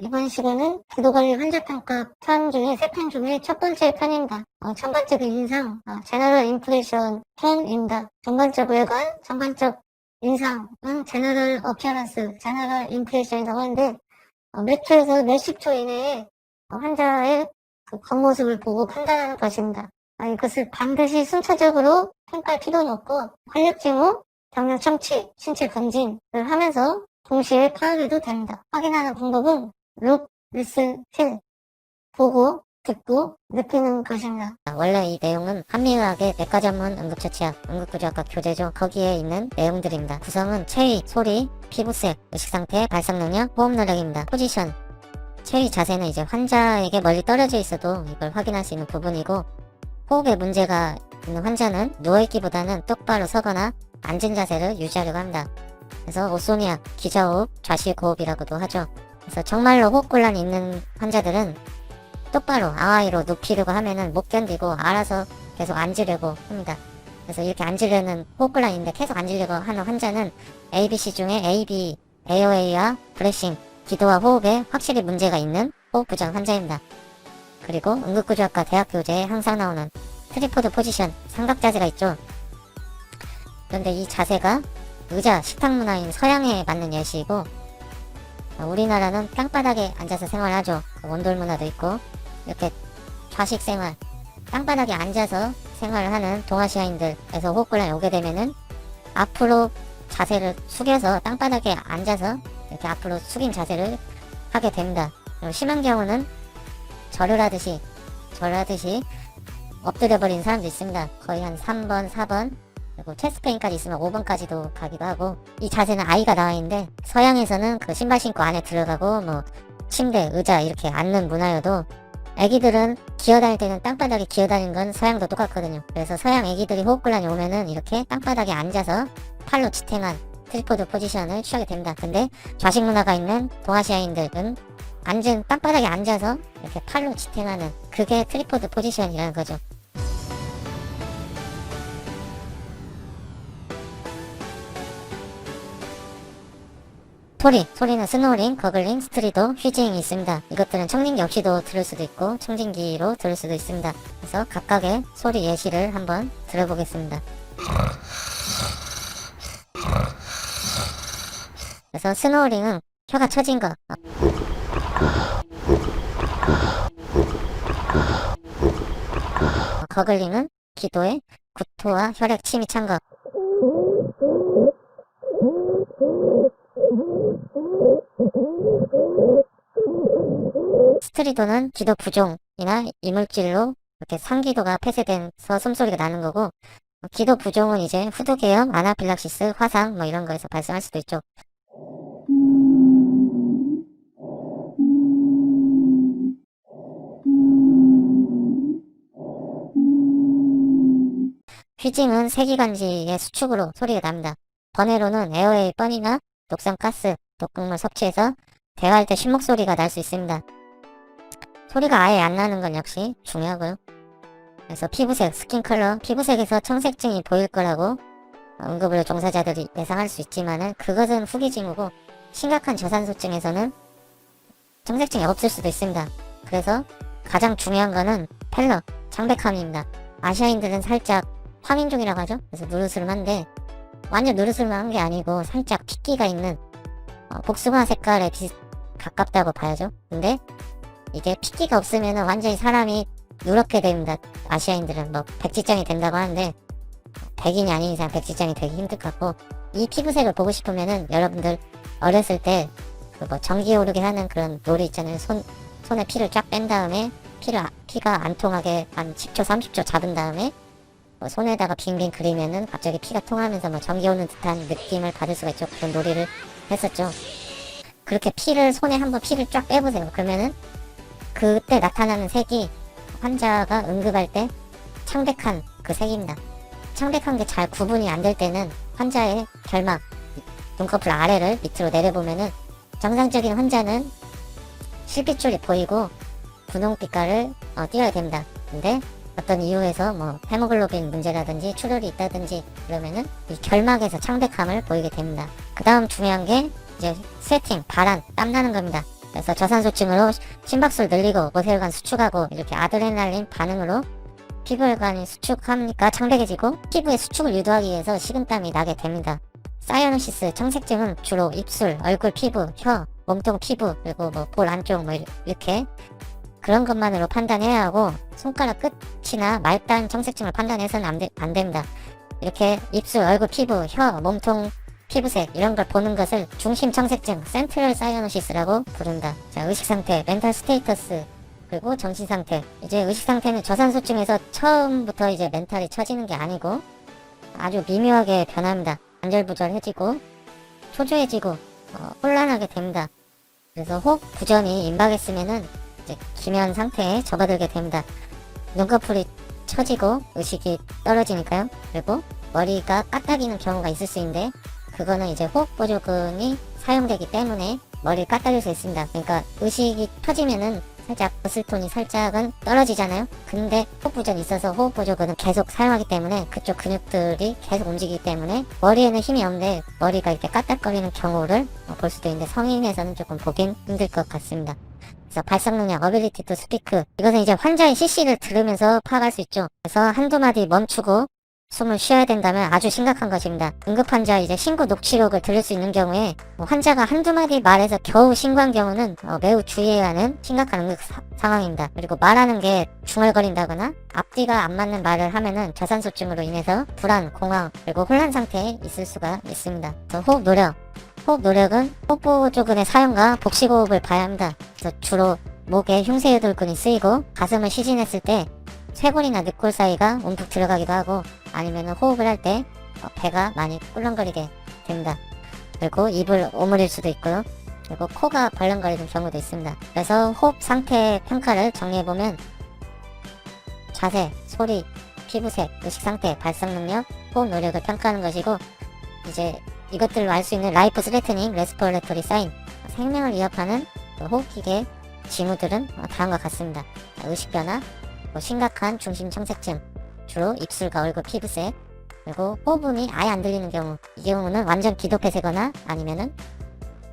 이번 시간은 기도관리 환자평가 편 중에 3편 중에 첫 번째 편입니다. 전반적인 인상, 제너럴 임프레션 편입니다. 전반적 외관, 전반적 인상은 제너럴 어피어런스, 제너럴 임프레션이라고 하는데 몇 초에서 몇십 초 이내에 환자의 그 겉모습을 보고 판단하는 것입니다. 이것을 반드시 순차적으로 평가할 필요는 없고 활력 징후, 경련 청취, 신체 검진을 하면서 동시에 파악해도 됩니다. 확인하는 방법은 look, listen, feel, 보고, 듣고, 느끼는 것입니다. 원래 이 내용은 한미의학의 내과 전문 응급처치학, 응급구조학과 교재죠. 거기에 있는 내용들입니다. 구성은 체위, 소리, 피부색, 의식상태, 발성능력, 호흡노력입니다. 포지션, 체위 자세는 이제 환자에게 멀리 떨어져 있어도 이걸 확인할 수 있는 부분이고, 호흡에 문제가 있는 환자는 누워있기보다는 똑바로 서거나 앉은 자세를 유지하려고 합니다. 그래서 오소미아, 기저호흡, 좌식호흡이라고도 하죠. 그래서 정말로 호흡곤란이 있는 환자들은 똑바로 아와이로 눕히려고 하면은 못 견디고 알아서 계속 앉으려고 합니다. 그래서 이렇게 앉으려는 호흡곤란이 있는데 계속 앉으려고 하는 환자는 ABC 중에 AB, AOA와 브레싱, 기도와 호흡에 확실히 문제가 있는 호흡 부전 환자입니다. 그리고 응급구조학과 대학 교재에 항상 나오는 트리포드 포지션, 삼각자세가 있죠. 그런데 이 자세가 의자, 식탁 문화인 서양에 맞는 예시이고, 우리나라는 땅바닥에 앉아서 생활하죠. 원돌 문화도 있고, 이렇게 좌식 생활, 땅바닥에 앉아서 생활을 하는 동아시아인들에서 호흡곤란이 오게 되면은 앞으로 자세를 숙여서 땅바닥에 앉아서 이렇게 앞으로 숙인 자세를 하게 됩니다. 그리고 심한 경우는 절을 하듯이 엎드려 버린 사람도 있습니다. 거의 한 3번, 4번, 그리고 체스트페인까지 있으면 5번까지도 가기도 하고, 이 자세는 아이가 나와 있는데 서양에서는 그 신발 신고 안에 들어가고 뭐 침대, 의자 이렇게 앉는 문화여도 애기들은 기어다닐 때는 땅바닥에 기어다니는 건 서양도 똑같거든요. 그래서 서양 애기들이 호흡곤란이 오면은 이렇게 땅바닥에 앉아서 팔로 지탱한 트리포드 포지션을 취하게 됩니다. 근데 좌식 문화가 있는 동아시아인들은 땅바닥에 앉아서 이렇게 팔로 지탱하는, 그게 트리포드 포지션이라는 거죠. 소리는 스노링, 거글링, 스트리도, 휘징이 있습니다. 이것들은 청진기 없이도 들을 수도 있고 청진기로 들을 수도 있습니다. 그래서 각각의 소리 예시를 한번 들어보겠습니다. 그래서 스노링은 혀가 처진 거, 거글링은 기도에 구토와 혈액 침이 찬 거, 스트리도는 기도 부종이나 이물질로 이렇게 상기도가 폐쇄돼서 숨소리가 나는 거고, 기도 부종은 이제 후두개염, 아나필락시스, 화상 뭐 이런 거에서 발생할 수도 있죠. 휘징은 세기관지의 수축으로 소리가 납니다. 번외로는 에어웨이 뻔이나 독성가스, 독극물 섭취해서 대화할 때 쉰목소리가 날 수 있습니다. 소리가 아예 안 나는 건 역시 중요하고요. 그래서 피부색, 스킨 컬러, 피부색에서 청색증이 보일 거라고 응급의료 종사자들이 예상할 수 있지만은 그것은 후기 징후고, 심각한 저산소증에서는 청색증이 없을 수도 있습니다. 그래서 가장 중요한 거는 펠러, 창백함입니다. 아시아인들은 살짝 황인종이라고 하죠. 그래서 누르스름한데 완전 누르스름한 게 아니고 살짝 핏기가 있는 복숭아 색깔에 가깝다고 봐야죠. 근데 이게 핏기가 없으면 완전히 사람이 누렇게 됩니다. 아시아인들은 뭐 백지장이 된다고 하는데 백인이 아닌 이상 백지장이 되기 힘들 것 같고, 이 피부색을 보고 싶으면은 여러분들 어렸을 때 그 뭐 전기 오르게 하는 그런 놀이 있잖아요. 손에 피를 쫙 뺀 다음에 피가 안 통하게 한 10초 30초 잡은 다음에 뭐 손에다가 빙빙 그리면은 갑자기 피가 통하면서 뭐 전기 오는 듯한 느낌을 받을 수가 있죠. 그런 놀이를 했었죠. 그렇게 손에 한번 피를 쫙 빼보세요. 그러면은 그때 나타나는 색이 환자가 응급할 때 창백한 그 색입니다. 창백한 게 잘 구분이 안 될 때는 환자의 결막, 눈꺼풀 아래를 밑으로 내려보면은 정상적인 환자는 실핏줄이 보이고 분홍빛깔을 띄어야 됩니다. 근데 어떤 이유에서 뭐 헤모글로빈 문제라든지 출혈이 있다든지 그러면은 이 결막에서 창백함을 보이게 됩니다. 그 다음 중요한 게 이제 스웨팅, 발한, 땀나는 겁니다. 그래서 저산소증으로 심박수를 늘리고 모세혈관 수축하고 이렇게 아드레날린 반응으로 피부혈관이 수축하니까 창백해지고 피부의 수축을 유도하기 위해서 식은땀이 나게 됩니다. 사이아누시스 청색증은 주로 입술, 얼굴 피부, 혀, 몸통 피부, 그리고 뭐 볼 안쪽 뭐 이렇게 그런 것만으로 판단해야 하고 손가락 끝이나 말단 청색증을 판단해서는 안 됩니다. 이렇게 입술, 얼굴 피부, 혀, 몸통 피부색 이런 걸 보는 것을 중심 청색증, 센트럴 사이아누시스라고 부른다. 자, 의식상태, 멘탈 스테이터스, 그리고 정신상태. 이제 의식상태는 저산소증에서 처음부터 이제 멘탈이 처지는 게 아니고 아주 미묘하게 변합니다. 안절부절해지고 초조해지고 혼란하게 됩니다. 그래서 호흡 부전이 임박했으면은 이제 기면 상태에 접어들게 됩니다. 눈꺼풀이 처지고 의식이 떨어지니까요. 그리고 머리가 까딱이는 경우가 있을 수 있는데 그거는 이제 호흡보조근이 사용되기 때문에 머리를 까딱일 수 있습니다. 그러니까 의식이 터지면은 살짝 머슬톤이 살짝은 떨어지잖아요. 근데 호흡부전이 있어서 호흡보조근은 계속 사용하기 때문에 그쪽 근육들이 계속 움직이기 때문에 머리에는 힘이 없는데 머리가 이렇게 까딱거리는 경우를 볼 수도 있는데 성인에서는 조금 보긴 힘들 것 같습니다. 그래서 발성 능력, ability to speak, 이것은 이제 환자의 CC를 들으면서 파악할 수 있죠. 그래서 한두 마디 멈추고 숨을 쉬어야 된다면 아주 심각한 것입니다. 응급환자 이제 신고 녹취록을 들을 수 있는 경우에 환자가 한두 마디 말해서 겨우 신고한 경우는 매우 주의해야 하는 심각한 응급 상황입니다. 그리고 말하는 게 중얼거린다거나 앞뒤가 안 맞는 말을 하면은 저산소증으로 인해서 불안, 공황, 그리고 혼란 상태에 있을 수가 있습니다. 호흡 노력. 호흡 노력은 호흡보조근의 사용과 복식호흡을 봐야 합니다. 그래서 주로 목에 흉쇄유돌근이 쓰이고 가슴을 시진했을 때 쇄골이나 늑골 사이가 움푹 들어가기도 하고 아니면 호흡을 할 때 배가 많이 꿀렁거리게 됩니다. 그리고 입을 오므릴 수도 있고요. 그리고 코가 벌렁거리는 경우도 있습니다. 그래서 호흡 상태 평가를 정리해보면 자세, 소리, 피부색, 의식 상태, 발성 능력, 호흡 노력을 평가하는 것이고 이제 이것들로 알 수 있는 라이프 스레트닝 레스피레토리 사인 생명을 위협하는 호흡기계 징후들은 다음과 같습니다. 의식 변화, 심각한 중심 청색증, 주로 입술과 얼굴 피부색, 그리고 호흡음이 아예 안 들리는 경우, 이 경우는 완전 기도폐쇄거나 아니면은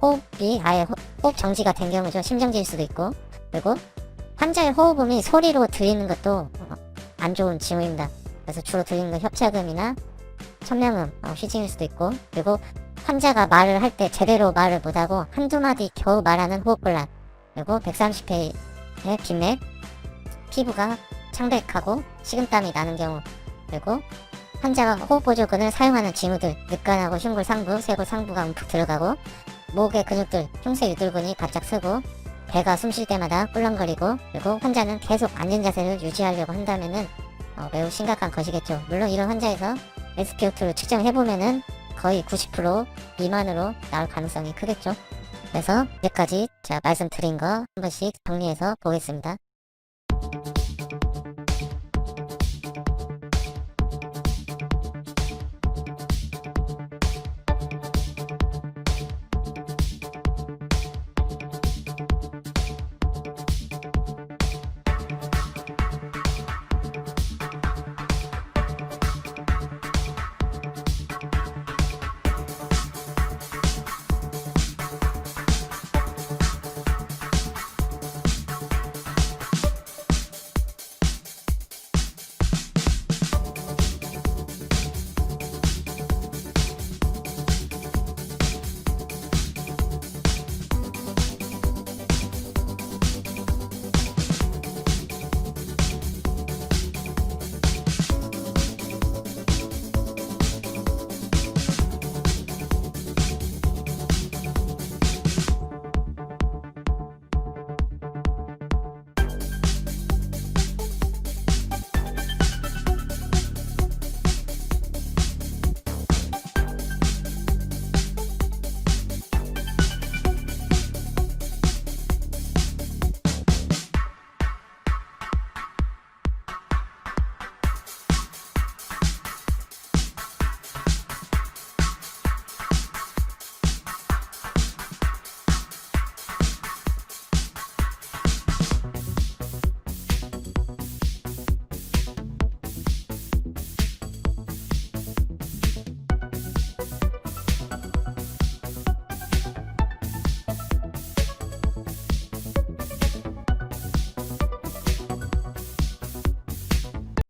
호흡이 아예 호흡 정지가 된 경우죠. 심정지일 수도 있고, 그리고 환자의 호흡음이 소리로 들리는 것도 안 좋은 징후입니다. 그래서 주로 들리는 건 협착음이나 천명음, 휘징일 수도 있고, 그리고 환자가 말을 할 때 제대로 말을 못하고 한두 마디 겨우 말하는 호흡곤란, 그리고 130회의 빈맥, 피부가 창백하고 식은땀이 나는 경우, 그리고 환자가 호흡보조근을 사용하는 징후들, 늑간하고 흉골 상부, 쇄골 상부가 움푹 들어가고 목의 근육들, 흉쇄유돌근이 바짝 서고 배가 숨 쉴 때마다 꿀렁거리고 그리고 환자는 계속 앉은 자세를 유지하려고 한다면은 매우 심각한 것이겠죠. 물론 이런 환자에서 SpO2를 측정해보면은 거의 90% 미만으로 나올 가능성이 크겠죠. 그래서 이제까지 제가 말씀드린 거 한 번씩 정리해서 보겠습니다.